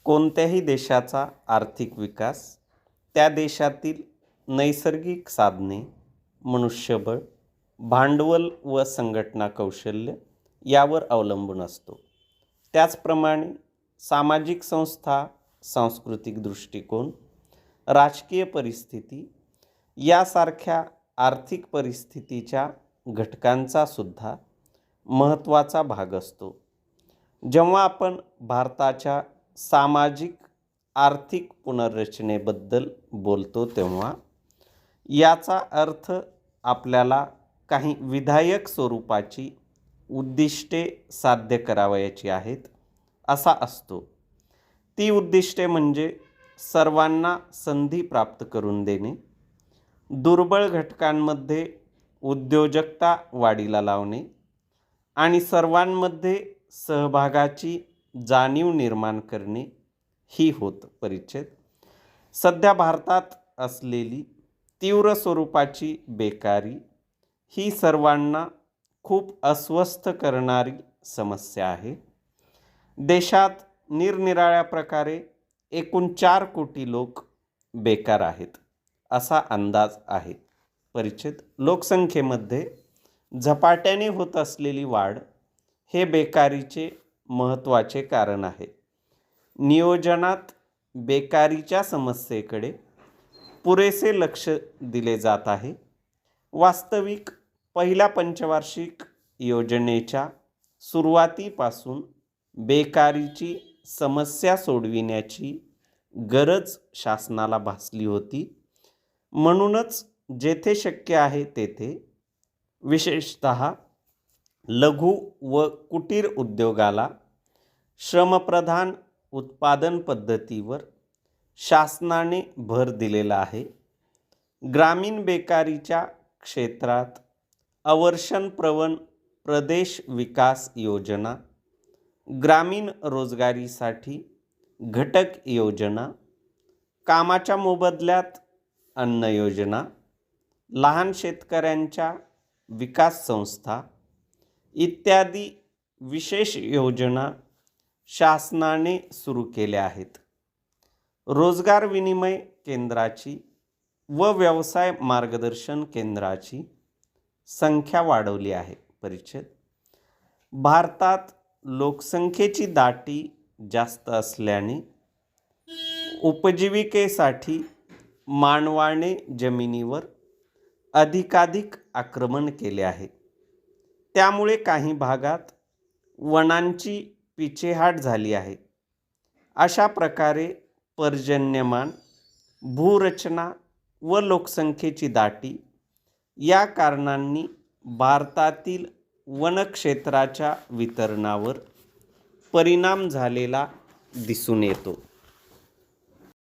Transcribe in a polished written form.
कोणत्याही देशाचा आर्थिक विकास त्या देशातील नैसर्गिक साधने, मनुष्यबळ, भांडवल व संघटना कौशल्य यावर अवलंबून असतो. त्याचप्रमाणे सामाजिक संस्था, सांस्कृतिक दृष्टिकोन, राजकीय परिस्थिती यासारख्या आर्थिक परिस्थितीच्या घटकांचा सुद्धा महत्त्वाचा भाग असतो. जेव्हा आपण भारताच्या सामाजिक आर्थिक पुनर्रचनेबद्दल बोलतो तेव्हा याचा अर्थ आपल्याला काही विधायक स्वरूपाची उद्दिष्टे साध्य करावयाची आहेत असा असतो. ती उद्दिष्टे म्हणजे सर्वांना संधी प्राप्त करून देणे, दुर्बळ घटकांमध्ये उद्योजकता वाढीला लावणे आणि सर्वांमध्ये सहभागाची जाणीव निर्माण करणे ही होत परिच्छेद. सध्या भारतात असलेली तीव्र स्वरूपाची बेकारी ही सर्वांना खूप अस्वस्थ करणारी समस्या आहे. देशात निरनिराळ्या प्रकारे एकूण 4 कोटी लोक बेकार आहेत असा अंदाज आहे परिच्छेद. लोकसंख्येमध्ये झपाट्याने होत असलेली वाढ हे बेकारीचे महत्त्वाचे कारण आहे. नियोजनात बेकारीच्या समस्येकडे पुरेसे लक्ष दिले जात आहे. वास्तविक पहिल्या पंचवार्षिक योजनेच्या सुरुवातीपासून बेकारीची समस्या सोडविण्याची गरज शासनाला भासली होती. म्हणूनच जेथे शक्य आहे तेथे विशेषतः लघु व कुटीर उद्योगाला श्रमप्रधान उत्पादन पद्धतीवर शासनाने भर दिलेला आहे. ग्रामीण बेकारीच्या क्षेत्रात अवर्षणप्रवण प्रदेश विकास योजना, ग्रामीण रोजगारीसाठी घटक योजना, कामाच्या मोबदल्यात अन्न योजना, लहान शेतकऱ्यांच्या विकास संस्था इत्यादी विशेष योजना शासनाने सुरू केल्या आहेत. रोजगार विनिमय केंद्राची व व्यवसाय मार्गदर्शन केंद्राची संख्या वाढवली आहे परिच्छेद. भारतात लोकसंख्येची दाटी जास्त असल्याने उपजीविकेसाठी मानवाने जमिनीवर अधिकाधिक आक्रमण केले आहे. त्यामुळे काही भागात वनांची पिछेहाट झाली आहे. अशा प्रकारे पर्जन्यमान, भूरचना व लोकसंख्येची दाटी या कारणांनी भारतातील वनक्षेत्राच्या वितरणावर परिणाम झालेला दिसून येतो.